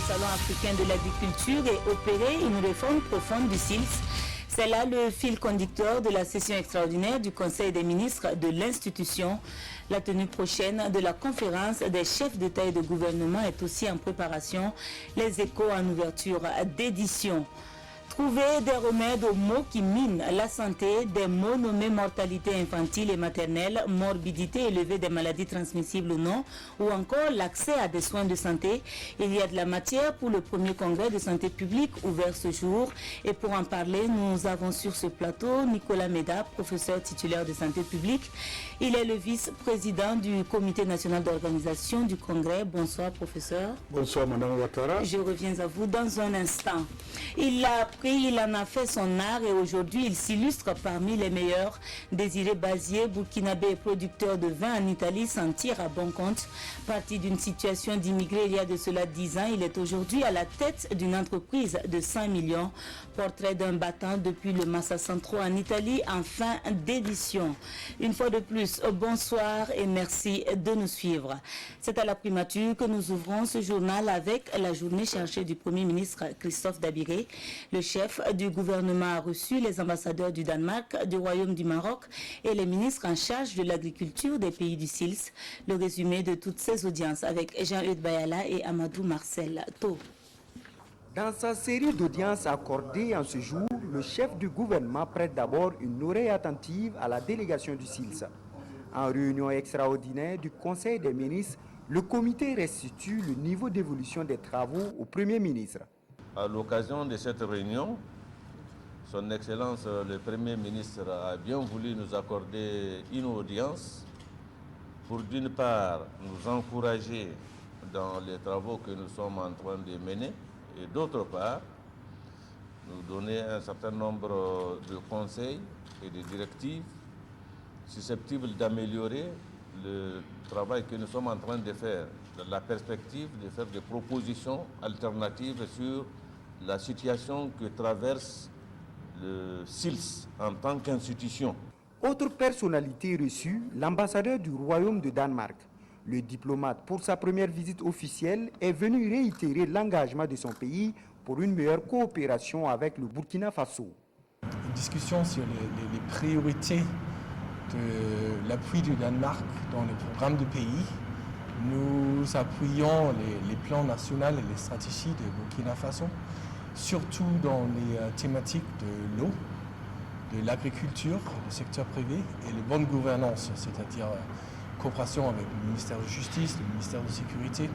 Salon africain de l'agriculture et opérer une réforme profonde du SILS. C'est là le fil conducteur de la session extraordinaire du Conseil des ministres de l'institution. La tenue prochaine de la conférence des chefs d'État et de gouvernement est aussi en préparation. Les échos en ouverture d'édition. Trouver des remèdes aux maux qui minent la santé, des maux nommés mortalité infantile et maternelle, morbidité élevée des maladies transmissibles ou non, ou encore l'accès à des soins de santé. Il y a de la matière pour le premier congrès de santé publique ouvert ce jour. Et pour en parler, nous avons sur ce plateau Nicolas Méda, professeur titulaire de santé publique. Il est le vice-président du comité national d'organisation du congrès. Bonsoir, professeur. Bonsoir, madame Ouattara. Je reviens à vous dans un instant. Il en a fait son art et aujourd'hui il s'illustre parmi les meilleurs. Désiré Bazier, burkinabé et producteur de vin en Italie, s'en tire à bon compte. Parti d'une situation d'immigré il y a de cela 10 ans, il est aujourd'hui à la tête d'une entreprise de 5 millions. Portrait d'un battant depuis le Massa Centro en Italie en fin d'édition. Une fois de plus, bonsoir et merci de nous suivre. C'est à la primature que nous ouvrons ce journal avec la journée chargée du Premier ministre Christophe Dabiré. Le chef du gouvernement a reçu les ambassadeurs du Danemark, du Royaume du Maroc et les ministres en charge de l'agriculture des pays du SILS. Le résumé de toutes ces audiences avec Jean-Eudes Bayala et Amadou Marcel Tau. Dans sa série d'audiences accordées en ce jour, le chef du gouvernement prête d'abord une oreille attentive à la délégation du SILS. En réunion extraordinaire du Conseil des ministres, le comité restitue le niveau d'évolution des travaux au Premier ministre. À l'occasion de cette réunion, Son Excellence le Premier ministre a bien voulu nous accorder une audience pour d'une part nous encourager dans les travaux que nous sommes en train de mener et d'autre part nous donner un certain nombre de conseils et de directives susceptibles d'améliorer le travail que nous sommes en train de faire, dans la perspective de faire des propositions alternatives sur la situation que traverse le SILS en tant qu'institution. Autre personnalité reçue, l'ambassadeur du Royaume de Danemark. Le diplomate, pour sa première visite officielle, est venu réitérer l'engagement de son pays pour une meilleure coopération avec le Burkina Faso. Une discussion sur les priorités de l'appui du Danemark dans les programmes du pays. Nous appuyons les plans nationaux et les stratégies de Burkina Faso, surtout dans les thématiques de l'eau, de l'agriculture, du secteur privé et la bonne gouvernance, c'est-à-dire coopération avec le ministère de Justice, le ministère de Sécurité.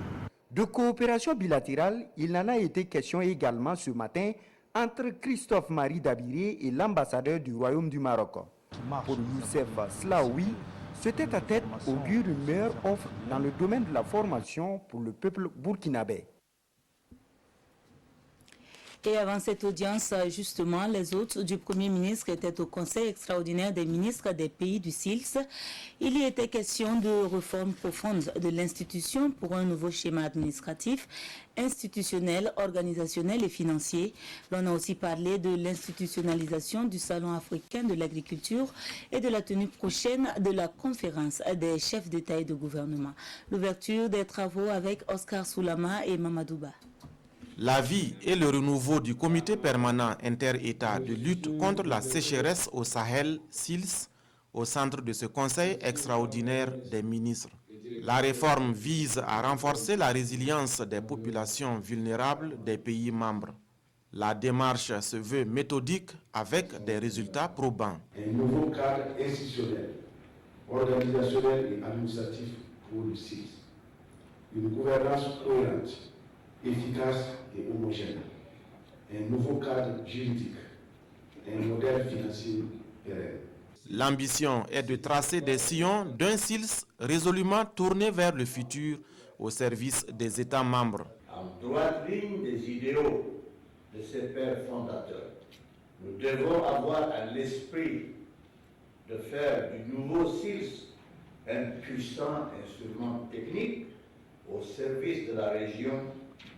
De coopération bilatérale, il en a été question également ce matin entre Christophe-Marie Dabiré et l'ambassadeur du Royaume du Maroc. Pour Youssef Slaoui, ce tête-à-tête augure une meilleure offre dans le domaine de la formation pour le peuple burkinabé. Et avant cette audience, justement, les hôtes du Premier ministre étaient au Conseil extraordinaire des ministres des pays du SILS. Il y était question de réforme profonde de l'institution pour un nouveau schéma administratif, institutionnel, organisationnel et financier. L'on a aussi parlé de l'institutionnalisation du Salon africain de l'agriculture et de la tenue prochaine de la conférence des chefs d'État et de gouvernement. L'ouverture des travaux avec Oscar Soulama et Mamadouba. La vie et le renouveau du comité permanent inter-État de lutte contre la sécheresse au Sahel, SILS, au centre de ce conseil extraordinaire des ministres. La réforme vise à renforcer la résilience des populations vulnérables des pays membres. La démarche se veut méthodique avec des résultats probants. Un nouveau cadre institutionnel, organisationnel et administratif pour le SILS. Une gouvernance cohérente, efficace et homogène, un nouveau cadre juridique, un modèle financier pérenne. L'ambition est de tracer des sillons d'un SILS résolument tourné vers le futur au service des États membres. En droite ligne des idéaux de ses pères fondateurs, nous devons avoir à l'esprit de faire du nouveau SILS un puissant instrument technique au service de la région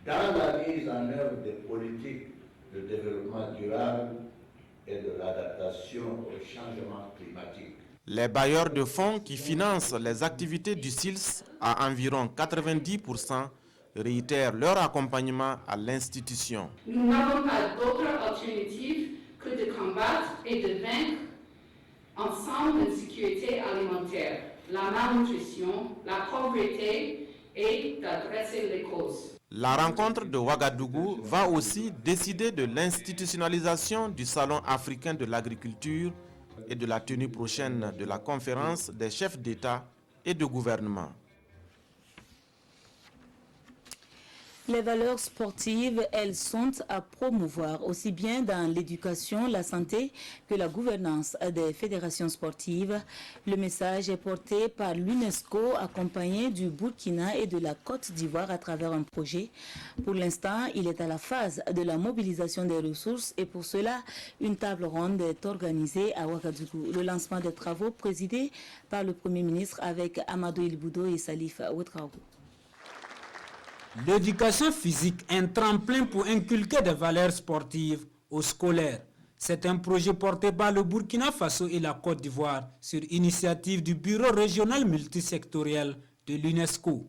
dans la mise en œuvre des politiques de développement durable et de l'adaptation au changement climatique. Les bailleurs de fonds qui financent les activités du SILS à environ 90% réitèrent leur accompagnement à l'institution. Nous n'avons pas d'autre alternative que de combattre et de vaincre ensemble l'insécurité alimentaire, la malnutrition, la pauvreté et d'adresser les causes. La rencontre de Ouagadougou va aussi décider de l'institutionnalisation du Salon africain de l'agriculture et de la tenue prochaine de la conférence des chefs d'État et de gouvernement. Les valeurs sportives, elles sont à promouvoir aussi bien dans l'éducation, la santé que la gouvernance des fédérations sportives. Le message est porté par l'UNESCO accompagné du Burkina et de la Côte d'Ivoire à travers un projet. Pour l'instant, il est à la phase de la mobilisation des ressources et pour cela, une table ronde est organisée à Ouagadougou. Le lancement des travaux présidé par le Premier ministre avec Amadou Ilboudo et Salif Ouedraogo. L'éducation physique est un tremplin pour inculquer des valeurs sportives aux scolaires. C'est un projet porté par le Burkina Faso et la Côte d'Ivoire sur initiative du Bureau régional multisectoriel de l'UNESCO.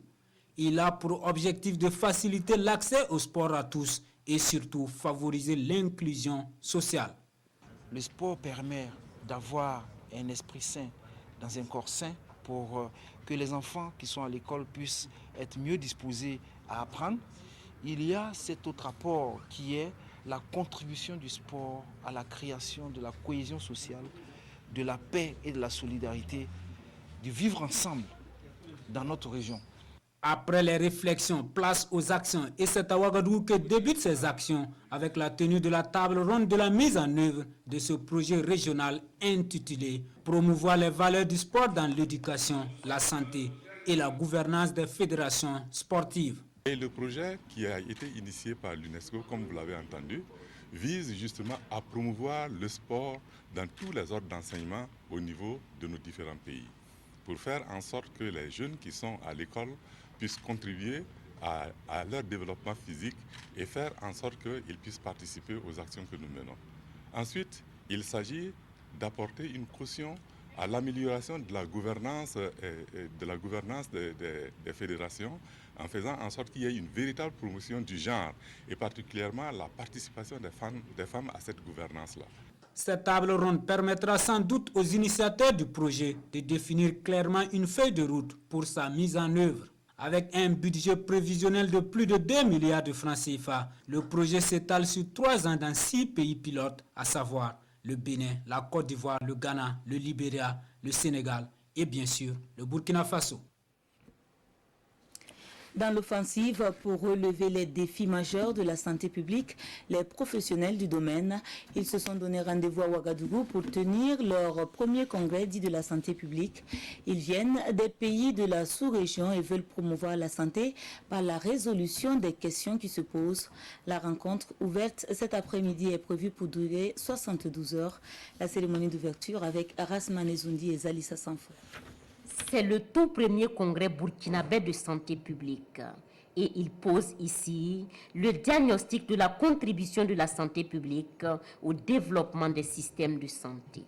Il a pour objectif de faciliter l'accès au sport à tous et surtout favoriser l'inclusion sociale. Le sport permet d'avoir un esprit sain dans un corps sain pour que les enfants qui sont à l'école puissent être mieux disposés à apprendre. Il y a cet autre apport qui est la contribution du sport à la création de la cohésion sociale, de la paix et de la solidarité, du vivre ensemble dans notre région. Après les réflexions, place aux actions et c'est à Ouagadougou que débutent ces actions avec la tenue de la table ronde de la mise en œuvre de ce projet régional intitulé « Promouvoir les valeurs du sport dans l'éducation, la santé et la gouvernance des fédérations sportives ». Et le projet qui a été initié par l'UNESCO, comme vous l'avez entendu, vise justement à promouvoir le sport dans tous les ordres d'enseignement au niveau de nos différents pays, pour faire en sorte que les jeunes qui sont à l'école puissent contribuer à leur développement physique et faire en sorte qu'ils puissent participer aux actions que nous menons. Ensuite, il s'agit d'apporter une caution à l'amélioration de la gouvernance, des fédérations, en faisant en sorte qu'il y ait une véritable promotion du genre et particulièrement la participation des femmes à cette gouvernance-là. Cette table ronde permettra sans doute aux initiateurs du projet de définir clairement une feuille de route pour sa mise en œuvre. Avec un budget prévisionnel de plus de 2 milliards de francs CFA, le projet s'étale sur 3 ans dans 6 pays pilotes, à savoir le Bénin, la Côte d'Ivoire, le Ghana, le Libéria, le Sénégal et bien sûr le Burkina Faso. Dans l'offensive pour relever les défis majeurs de la santé publique, les professionnels du domaine, ils se sont donné rendez-vous à Ouagadougou pour tenir leur premier congrès dit de la santé publique. Ils viennent des pays de la sous-région et veulent promouvoir la santé par la résolution des questions qui se posent. La rencontre ouverte cet après-midi est prévue pour durer 72 heures. La cérémonie d'ouverture avec Aras Manezoundi et Zalissa Sanfo. C'est le tout premier congrès burkinabé de santé publique et il pose ici le diagnostic de la contribution de la santé publique au développement des systèmes de santé.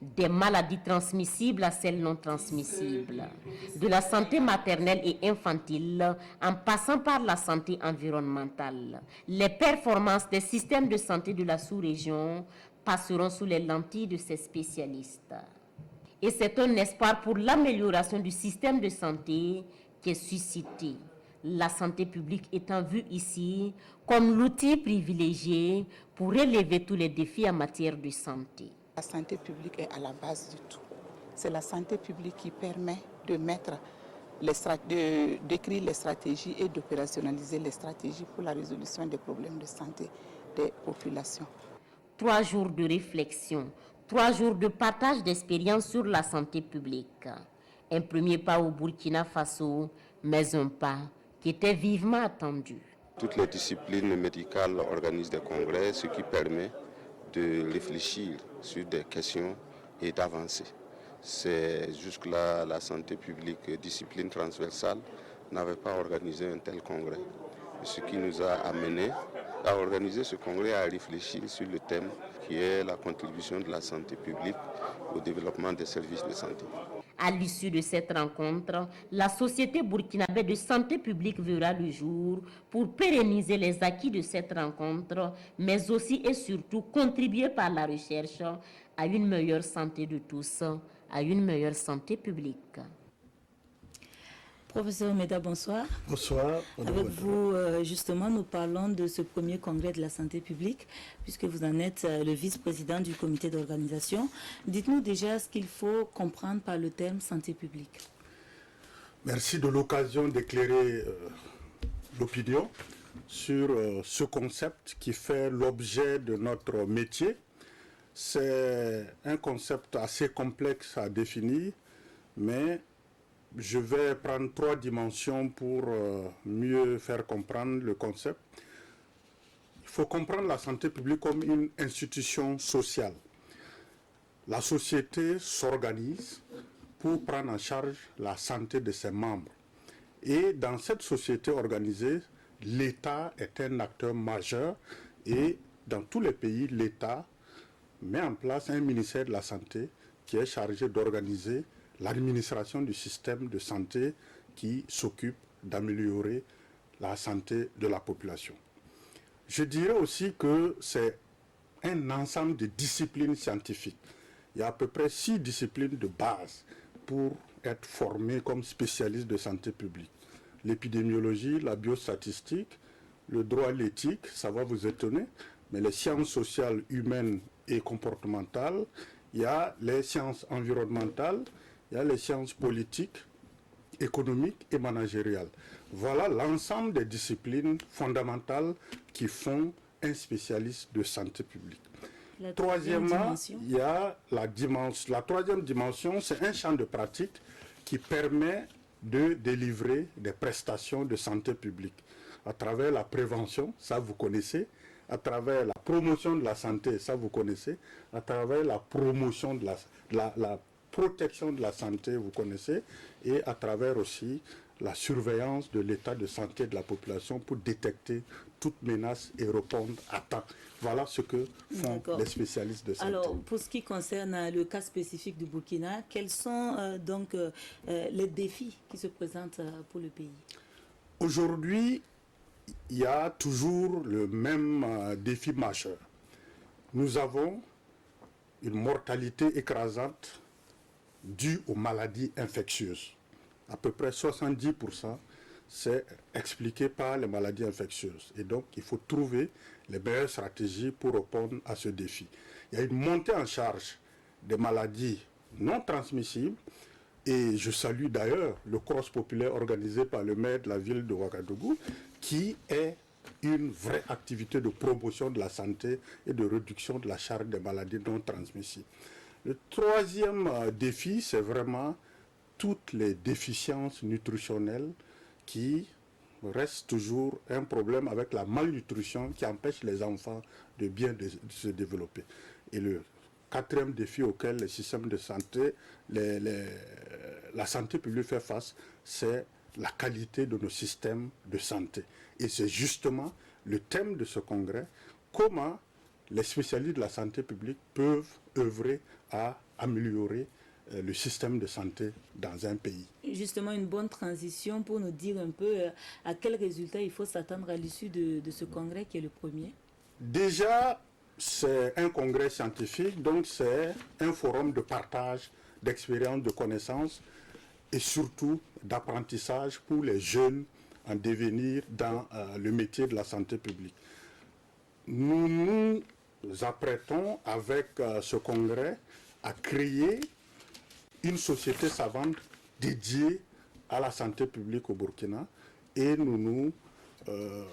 Des maladies transmissibles à celles non transmissibles, de la santé maternelle et infantile en passant par la santé environnementale. Les performances des systèmes de santé de la sous-région passeront sous les lentilles de ces spécialistes. Et c'est un espoir pour l'amélioration du système de santé qui est suscité. La santé publique étant vue ici comme l'outil privilégié pour relever tous les défis en matière de santé. La santé publique est à la base de tout. C'est la santé publique qui permet de d'écrire les stratégies et d'opérationnaliser les stratégies pour la résolution des problèmes de santé des populations. 3 jours de réflexion. 3 jours de partage d'expériences sur la santé publique. Un premier pas au Burkina Faso, mais un pas qui était vivement attendu. Toutes les disciplines médicales organisent des congrès, ce qui permet de réfléchir sur des questions et d'avancer. C'est jusque-là la santé publique, discipline transversale, n'avait pas organisé un tel congrès. Ce qui nous a amené à organiser ce congrès, à réfléchir sur le thème qui est la contribution de la santé publique au développement des services de santé. À l'issue de cette rencontre, la Société burkinabé de santé publique verra le jour pour pérenniser les acquis de cette rencontre, mais aussi et surtout contribuer par la recherche à une meilleure santé de tous, à une meilleure santé publique. Professeur Meda, bonsoir. Bonsoir. Avec vous, justement, nous parlons de ce premier congrès de la santé publique, puisque vous en êtes le vice-président du comité d'organisation. Dites-nous déjà ce qu'il faut comprendre par le terme santé publique. Merci de l'occasion d'éclairer l'opinion sur ce concept qui fait l'objet de notre métier. C'est un concept assez complexe à définir, mais je vais prendre 3 dimensions pour mieux faire comprendre le concept. Il faut comprendre la santé publique comme une institution sociale. La société s'organise pour prendre en charge la santé de ses membres. Et dans cette société organisée, l'État est un acteur majeur et dans tous les pays, l'État met en place un ministère de la Santé qui est chargé d'organiser l'administration du système de santé qui s'occupe d'améliorer la santé de la population. Je dirais aussi que c'est un ensemble de disciplines scientifiques. Il y a à peu près 6 disciplines de base pour être formé comme spécialiste de santé publique. L'épidémiologie, la biostatistique, le droit, l'éthique, ça va vous étonner, mais les sciences sociales, humaines et comportementales, il y a les sciences environnementales, il y a les sciences politiques, économiques et managériales. Voilà l'ensemble des disciplines fondamentales qui font un spécialiste de santé publique. Troisièmement, il y a la troisième dimension, c'est un champ de pratique qui permet de délivrer des prestations de santé publique à travers la prévention, ça vous connaissez, à travers la promotion de la santé, ça vous connaissez, à travers la promotion de la protection de la santé, vous connaissez, et à travers aussi la surveillance de l'état de santé de la population pour détecter toute menace et répondre à temps. Voilà ce que font les spécialistes de santé. Alors, pour ce qui concerne le cas spécifique du Burkina, quels sont donc les défis qui se présentent pour le pays? Aujourd'hui, il y a toujours le même défi majeur. Nous avons une mortalité écrasante due aux maladies infectieuses. À peu près 70%, c'est expliqué par les maladies infectieuses. Et donc, il faut trouver les meilleures stratégies pour répondre à ce défi. Il y a une montée en charge des maladies non transmissibles. Et je salue d'ailleurs le cross populaire organisé par le maire de la ville de Ouagadougou, qui est une vraie activité de promotion de la santé et de réduction de la charge des maladies non transmissibles. Le troisième défi, c'est vraiment toutes les déficiences nutritionnelles qui restent toujours un problème avec la malnutrition qui empêche les enfants de bien se développer. Et le quatrième défi auquel le système de santé, la santé publique fait face, c'est la qualité de nos systèmes de santé. Et c'est justement le thème de ce congrès, comment les spécialistes de la santé publique peuvent œuvrer à améliorer le système de santé dans un pays. Justement, une bonne transition pour nous dire un peu à quel résultat il faut s'attendre à l'issue de ce congrès qui est le premier. Déjà, c'est un congrès scientifique, donc c'est un forum de partage d'expériences, de connaissances et surtout d'apprentissage pour les jeunes en devenir dans le métier de la santé publique. Nous nous apprêtons avec ce congrès à créer une société savante dédiée à la santé publique au Burkina et nous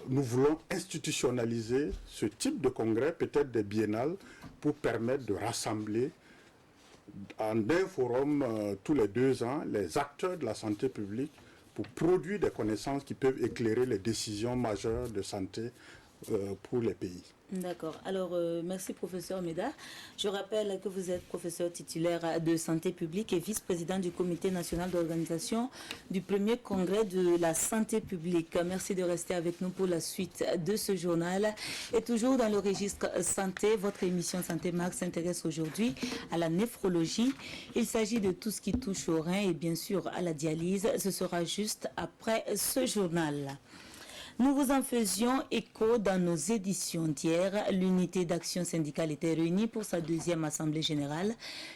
voulons institutionnaliser ce type de congrès, peut-être des biennales, pour permettre de rassembler en un forum tous les 2 ans les acteurs de la santé publique pour produire des connaissances qui peuvent éclairer les décisions majeures de santé pour les pays. D'accord. Alors, merci professeur Meda. Je rappelle que vous êtes professeur titulaire de santé publique et vice-président du comité national d'organisation du premier congrès de la santé publique. Merci de rester avec nous pour la suite de ce journal. Et toujours dans le registre santé, votre émission Santé Max s'intéresse aujourd'hui à la néphrologie. Il s'agit de tout ce qui touche aux reins et bien sûr à la dialyse. Ce sera juste après ce journal. Nous vous en faisions écho dans nos éditions d'hier. L'unité d'action syndicale était réunie pour sa deuxième assemblée générale.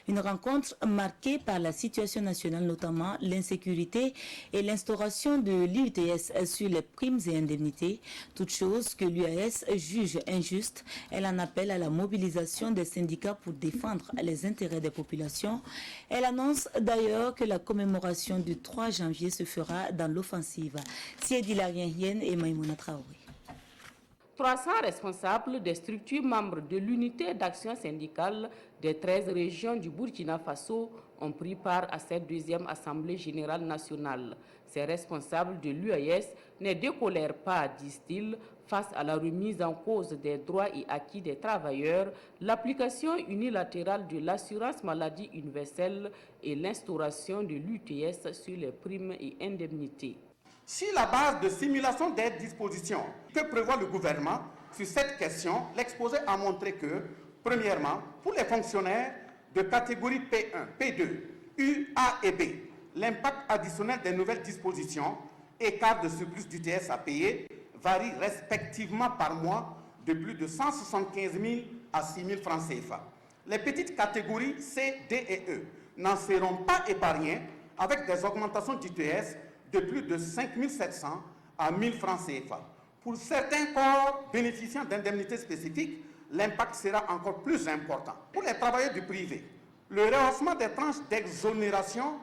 Une rencontre marquée par la situation nationale, notamment l'insécurité et l'instauration de l'UTS sur les primes et indemnités. Toute chose que l'UAS juge injuste. Elle en appelle à la mobilisation des syndicats pour défendre les intérêts des populations. Elle annonce d'ailleurs que la commémoration du 3 janvier se fera dans l'offensive. Siedi Larienne et Maïmouna Traoré. 300 responsables des structures membres de l'unité d'action syndicale des 13 régions du Burkina Faso ont pris part à cette deuxième assemblée générale nationale. Ces responsables de l'UAS ne décolèrent pas, disent-ils, face à la remise en cause des droits et acquis des travailleurs, l'application unilatérale de l'assurance maladie universelle et l'instauration de l'UTS sur les primes et indemnités. Sur la base de simulation des dispositions que prévoit le gouvernement sur cette question, l'exposé a montré que, premièrement, pour les fonctionnaires de catégorie P1, P2, U, A et B, l'impact additionnel des nouvelles dispositions, écart de surplus d'UTS à payer, varie respectivement par mois de plus de 175 000 à 6 000 francs CFA. Les petites catégories C, D et E n'en seront pas épargnées avec des augmentations d'UTS de plus de 5 700 à 1 000 francs CFA. Pour certains corps bénéficiant d'indemnités spécifiques, l'impact sera encore plus important. Pour les travailleurs du privé, le rehaussement des tranches d'exonération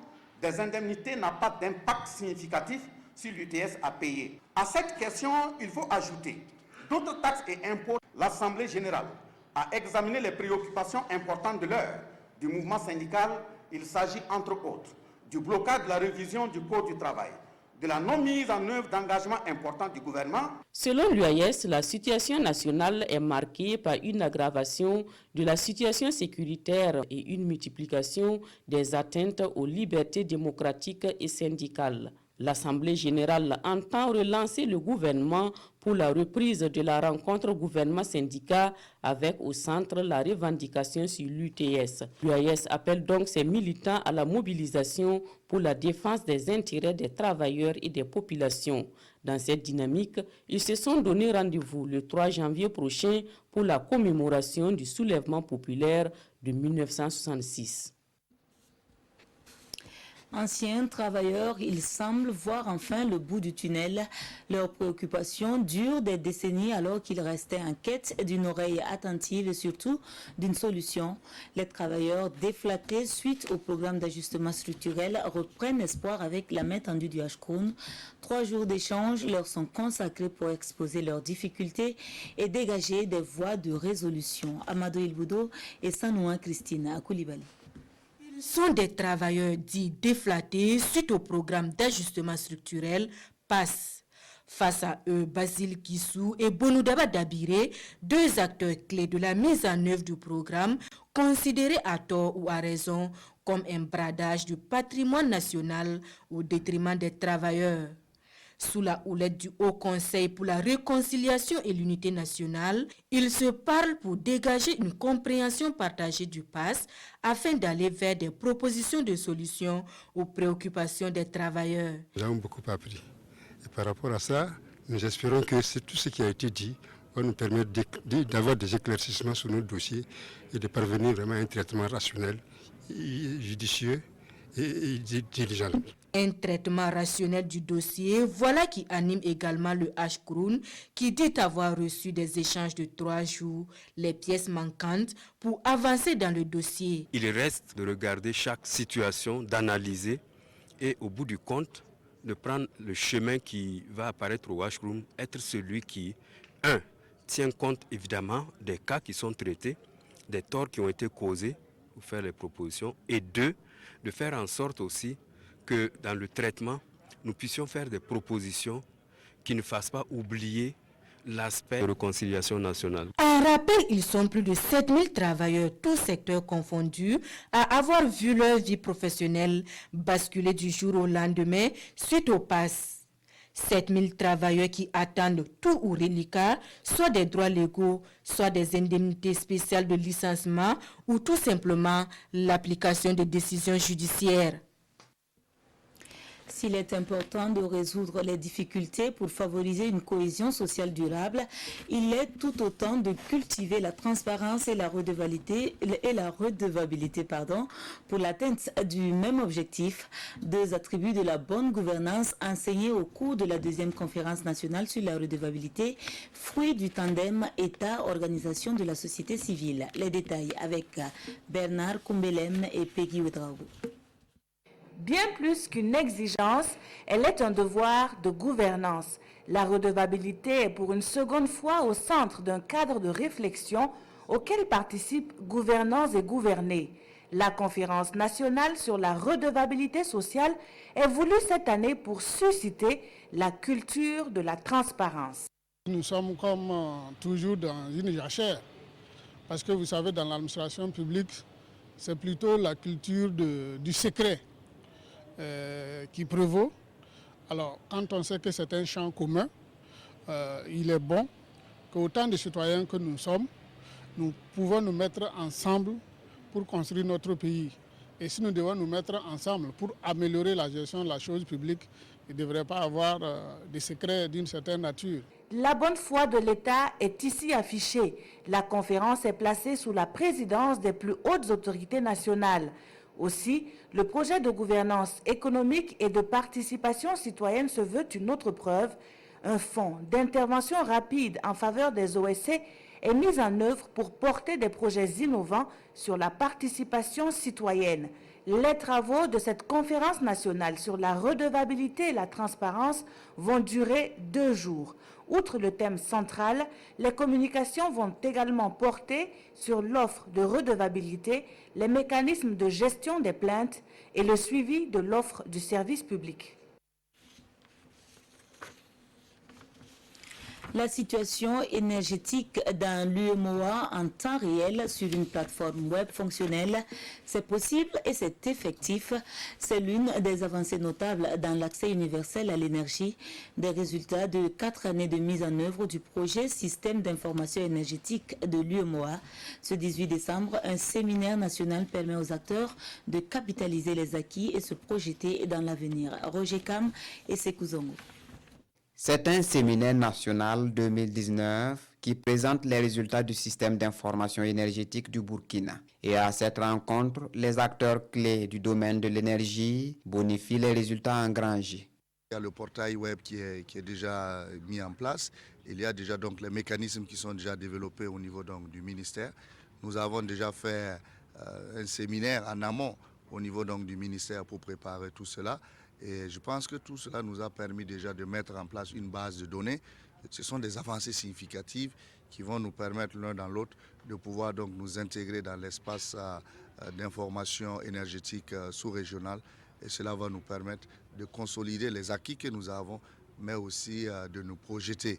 des indemnités n'a pas d'impact significatif sur l'UTS à payer. À cette question, il faut ajouter d'autres taxes et impôts. L'Assemblée générale a examiné les préoccupations importantes de l'heure du mouvement syndical. Il s'agit entre autres du blocage de la révision du Code du travail, de la non-mise en œuvre d'engagements importants du gouvernement. Selon l'UAS, la situation nationale est marquée par une aggravation de la situation sécuritaire et une multiplication des atteintes aux libertés démocratiques et syndicales. L'Assemblée générale entend relancer le gouvernement pour la reprise de la rencontre gouvernement-syndicat avec au centre la revendication sur l'UTS. L'UAS appelle donc ses militants à la mobilisation pour la défense des intérêts des travailleurs et des populations. Dans cette dynamique, ils se sont donné rendez-vous le 3 janvier prochain pour la commémoration du soulèvement populaire de 1966. Anciens travailleurs, ils semblent voir enfin le bout du tunnel. Leurs préoccupations durent des décennies alors qu'ils restaient en quête d'une oreille attentive et surtout d'une solution. Les travailleurs déflatés suite au programme d'ajustement structurel reprennent espoir avec la main tendue du H-Kroon. 3 jours d'échange leur sont consacrés pour exposer leurs difficultés et dégager des voies de résolution. Amadou Ilboudo et Sanoua Christine Koulibaly. Ils sont des travailleurs dits déflatés suite au programme d'ajustement structurel PASS. Face à eux, Basile Kissou et Bonoudaba Dabiré, 2 acteurs clés de la mise en œuvre du programme, considérés à tort ou à raison comme un bradage du patrimoine national au détriment des travailleurs. Sous la houlette du Haut Conseil pour la réconciliation et l'unité nationale, ils se parlent pour dégager une compréhension partagée du PASS afin d'aller vers des propositions de solutions aux préoccupations des travailleurs. Nous avons beaucoup appris. Et par rapport à ça, nous espérons que tout ce qui a été dit va nous permettre d'avoir des éclaircissements sur nos dossiers et de parvenir vraiment à un traitement rationnel, judicieux et diligent. Un traitement rationnel du dossier, voilà qui anime également le H-Kroon, qui dit avoir reçu des échanges de 3 jours, les pièces manquantes, pour avancer dans le dossier. Il reste de regarder chaque situation, d'analyser et au bout du compte, de prendre le chemin qui va apparaître au H-Kroon, être celui qui, 1, tient compte évidemment des cas qui sont traités, des torts qui ont été causés, pour faire les propositions, et 2, de faire en sorte aussi que dans le traitement, nous puissions faire des propositions qui ne fassent pas oublier l'aspect de réconciliation nationale. En rappel, ils sont plus de 7000 travailleurs, tous secteurs confondus, à avoir vu leur vie professionnelle basculer du jour au lendemain suite au pass. 7000 travailleurs qui attendent tout ou reliquat, soit des droits légaux, soit des indemnités spéciales de licenciement ou tout simplement l'application de décisions judiciaires. S'il est important de résoudre les difficultés pour favoriser une cohésion sociale durable, il est tout autant de cultiver la transparence et la redevabilité, pour l'atteinte du même objectif. Deux attributs de la bonne gouvernance enseignés au cours de la deuxième conférence nationale sur la redevabilité, fruit du tandem État-organisation de la société civile. Les détails avec Bernard Kumbelem et Peggy Ouedraogo. Bien plus qu'une exigence, elle est un devoir de gouvernance. La redevabilité est pour une seconde fois au centre d'un cadre de réflexion auquel participent gouvernants et gouvernés. La conférence nationale sur la redevabilité sociale est voulue cette année pour susciter la culture de la transparence. Nous sommes comme toujours dans une jachère, parce que vous savez, dans l'administration publique, c'est plutôt la culture du secret qui prévaut. Alors, quand on sait que c'est un champ commun, il est bon qu'autant de citoyens que nous sommes, nous pouvons nous mettre ensemble pour construire notre pays. Et si nous devons nous mettre ensemble pour améliorer la gestion de la chose publique, il ne devrait pas avoir des secrets d'une certaine nature. La bonne foi de l'État est ici affichée. La conférence est placée sous la présidence des plus hautes autorités nationales. Aussi, le projet de gouvernance économique et de participation citoyenne se veut une autre preuve. Un fonds d'intervention rapide en faveur des OSC est mis en œuvre pour porter des projets innovants sur la participation citoyenne. Les travaux de cette conférence nationale sur la redevabilité et la transparence vont durer 2 jours. Outre le thème central, les communications vont également porter sur l'offre de redevabilité, les mécanismes de gestion des plaintes et le suivi de l'offre du service public. La situation énergétique dans l'UEMOA en temps réel sur une plateforme web fonctionnelle, c'est possible et c'est effectif. C'est l'une des avancées notables dans l'accès universel à l'énergie, des résultats de 4 années de mise en œuvre du projet Système d'information énergétique de l'UEMOA. Ce 18 décembre, un séminaire national permet aux acteurs de capitaliser les acquis et se projeter dans l'avenir. Roger Kam et Sekou Zongo. C'est un séminaire national 2019 qui présente les résultats du système d'information énergétique du Burkina. Et à cette rencontre, les acteurs clés du domaine de l'énergie bonifient les résultats engrangés. Il y a le portail web qui est déjà mis en place. Il y a déjà donc les mécanismes qui sont déjà développés au niveau donc, du ministère. Nous avons déjà fait un séminaire en amont au niveau donc, du ministère pour préparer tout cela. Et je pense que tout cela nous a permis déjà de mettre en place une base de données. Ce sont des avancées significatives qui vont nous permettre l'un dans l'autre de pouvoir donc nous intégrer dans l'espace d'information énergétique sous-régional. Et cela va nous permettre de consolider les acquis que nous avons, mais aussi de nous projeter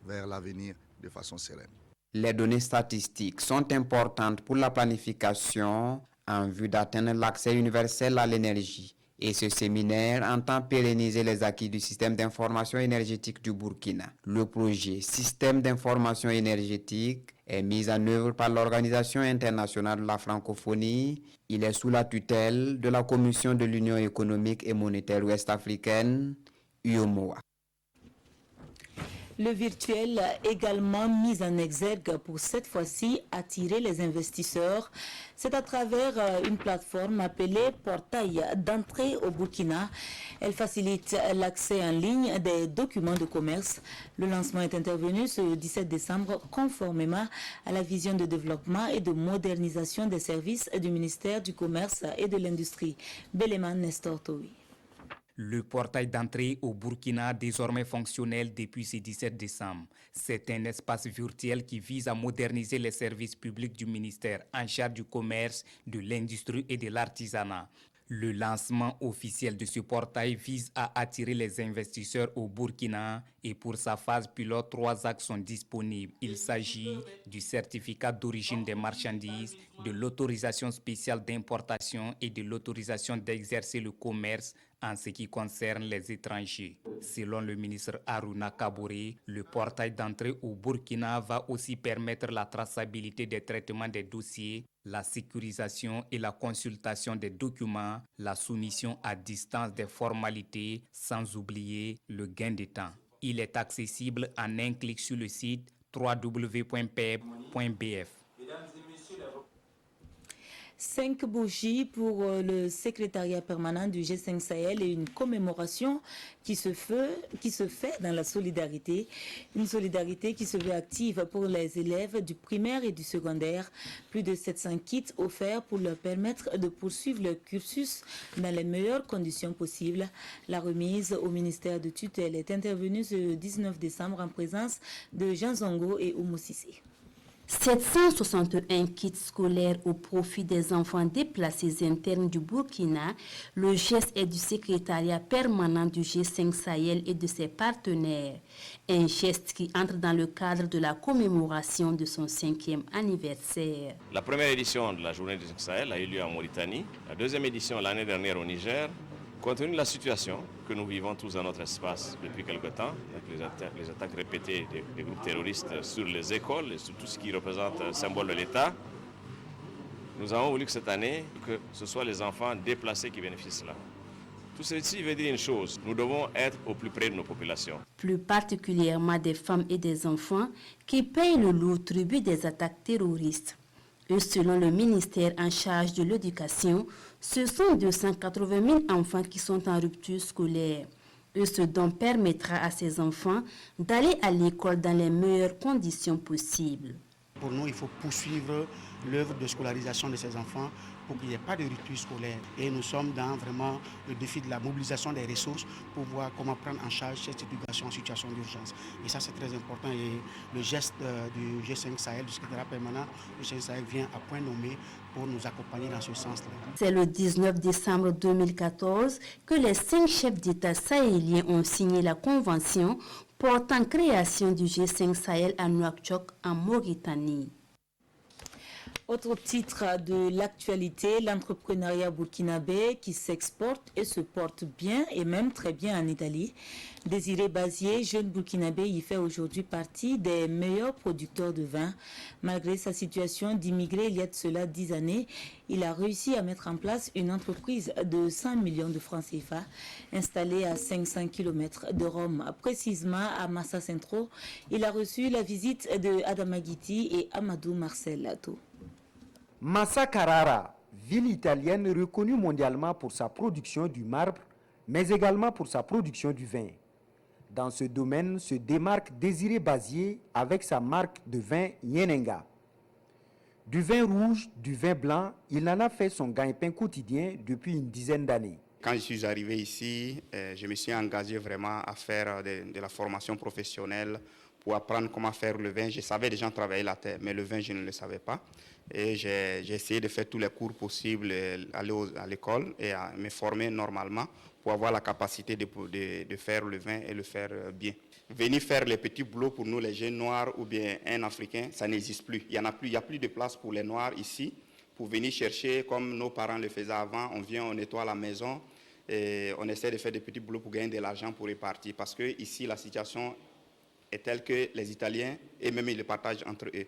vers l'avenir de façon sereine. Les données statistiques sont importantes pour la planification en vue d'atteindre l'accès universel à l'énergie. Et ce séminaire entend pérenniser les acquis du système d'information énergétique du Burkina. Le projet Système d'information énergétique est mis en œuvre par l'Organisation internationale de la francophonie. Il est sous la tutelle de la Commission de l'Union économique et monétaire ouest-africaine, UEMOA. Le virtuel également mis en exergue pour cette fois-ci attirer les investisseurs. C'est à travers une plateforme appelée Portail d'entrée au Burkina. Elle facilite l'accès en ligne des documents de commerce. Le lancement est intervenu ce 17 décembre conformément à la vision de développement et de modernisation des services du ministère du Commerce et de l'Industrie. Béléman Nestor Toui. Le portail d'entrée au Burkina, désormais fonctionnel depuis ce 17 décembre, c'est un espace virtuel qui vise à moderniser les services publics du ministère en charge du commerce, de l'industrie et de l'artisanat. Le lancement officiel de ce portail vise à attirer les investisseurs au Burkina et pour sa phase pilote, 3 axes sont disponibles. Il s'agit du certificat d'origine des marchandises, de l'autorisation spéciale d'importation et de l'autorisation d'exercer le commerce en ce qui concerne les étrangers. Selon le ministre Aruna Kabouré, le portail d'entrée au Burkina va aussi permettre la traçabilité des traitements des dossiers, la sécurisation et la consultation des documents, la soumission à distance des formalités, sans oublier le gain de temps. Il est accessible en un clic sur le site www.peb.bf. 5 bougies pour le secrétariat permanent du G5 Sahel et une commémoration qui se fait dans la solidarité. Une solidarité qui se veut active pour les élèves du primaire et du secondaire. Plus de 700 kits offerts pour leur permettre de poursuivre leur cursus dans les meilleures conditions possibles. La remise au ministère de tutelle est intervenue ce 19 décembre en présence de Jean Zongo et Oumou Sissé. 761 kits scolaires au profit des enfants déplacés internes du Burkina. Le geste est du secrétariat permanent du G5 Sahel et de ses partenaires. Un geste qui entre dans le cadre de la commémoration de son 5e anniversaire. La première édition de la journée du G5 Sahel a eu lieu en Mauritanie. La deuxième édition l'année dernière au Niger. Compte tenu de la situation que nous vivons tous dans notre espace depuis quelque temps, avec les attaques répétées des groupes terroristes sur les écoles et sur tout ce qui représente un symbole de l'État, nous avons voulu que cette année, que ce soit les enfants déplacés qui bénéficient de cela. Tout ceci veut dire une chose, nous devons être au plus près de nos populations. Plus particulièrement des femmes et des enfants qui payent le lourd tribut des attaques terroristes. Et selon le ministère en charge de l'éducation, ce sont 280 000 enfants qui sont en rupture scolaire. Et ce dont permettra à ces enfants d'aller à l'école dans les meilleures conditions possibles. Pour nous, il faut poursuivre l'œuvre de scolarisation de ces enfants pour qu'il n'y ait pas de rupture scolaire. Et nous sommes dans vraiment le défi de la mobilisation des ressources pour voir comment prendre en charge cette éducation en situation d'urgence. Et ça, c'est très important. Et le geste du G5 Sahel, du secrétariat permanent du G5 Sahel vient à point nommé pour nous accompagner dans ce sens-là. C'est le 19 décembre 2014 que les 5 chefs d'État sahéliens ont signé la convention portant création du G5 Sahel à Nouakchott en Mauritanie. Autre titre de l'actualité, l'entrepreneuriat burkinabé qui s'exporte et se porte bien et même très bien en Italie. Désiré Bazier, jeune burkinabé, y fait aujourd'hui partie des meilleurs producteurs de vin. Malgré sa situation d'immigré il y a de cela 10 années, il a réussi à mettre en place une entreprise de 100 millions de francs CFA installée à 500 km de Rome, précisément à Massa Centro. Il a reçu la visite de Adama Guiti et Amadou Marcel Lato. Massa Carrara, ville italienne reconnue mondialement pour sa production du marbre, mais également pour sa production du vin. Dans ce domaine se démarque Désiré Bazier avec sa marque de vin Yenenga. Du vin rouge, du vin blanc, il en a fait son gagne-pain quotidien depuis une dizaine d'années. Quand je suis arrivé ici, je me suis engagé vraiment à faire de la formation professionnelle pour apprendre comment faire le vin. Je savais déjà travailler la terre, mais le vin, je ne le savais pas. Et j'ai essayé de faire tous les cours possibles, aller à l'école et à me former normalement pour avoir la capacité de faire le vin et le faire bien. Venir faire les petits boulots pour nous, les jeunes noirs ou bien un Africain, ça n'existe plus. Il n'y a plus de place pour les noirs ici pour venir chercher comme nos parents le faisaient avant. On vient, on nettoie la maison et on essaie de faire des petits boulots pour gagner de l'argent pour repartir. Parce que ici, la situation est telle que les Italiens, et même ils le partagent entre eux.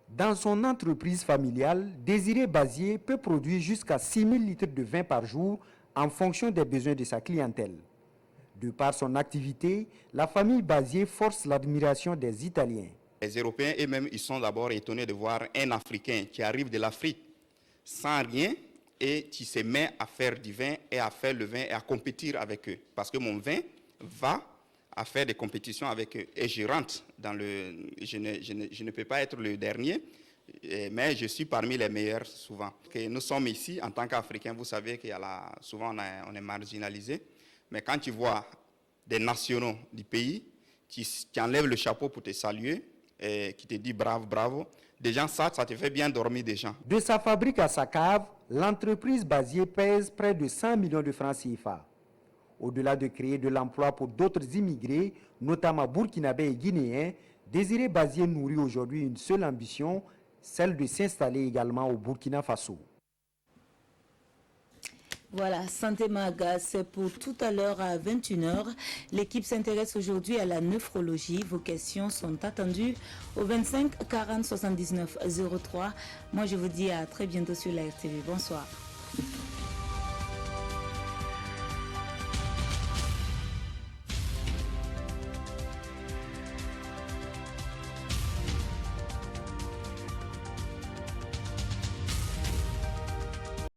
Dans son entreprise familiale, Désiré Bazier peut produire jusqu'à 6 000 litres de vin par jour en fonction des besoins de sa clientèle. De par son activité, la famille Bazier force l'admiration des Italiens. Les Européens eux-mêmes, ils sont d'abord étonnés de voir un Africain qui arrive de l'Afrique sans rien et qui se met à faire du vin et à faire le vin et à compétir avec eux. Parce que mon vin va à faire des compétitions avec eux. Et je rentre dans le... Je ne peux pas être le dernier, mais je suis parmi les meilleurs souvent. Que nous sommes ici, en tant qu'Africains, vous savez qu'il y a souvent on est marginalisé. Mais quand tu vois des nationaux du pays qui enlèvent le chapeau pour te saluer, qui te dit bravo, bravo. Déjà, ça te fait bien dormir déjà. De sa fabrique à sa cave, l'entreprise Bazier pèse près de 100 millions de francs CFA. Au-delà de créer de l'emploi pour d'autres immigrés, notamment burkinabés et guinéens, Désiré Bazier nourrit aujourd'hui une seule ambition, celle de s'installer également au Burkina Faso. Voilà, Santé Maga, c'est pour tout à l'heure à 21h. L'équipe s'intéresse aujourd'hui à la nephrologie. Vos questions sont attendues au 25 40 79 03. Moi, je vous dis à très bientôt sur la RTV. Bonsoir.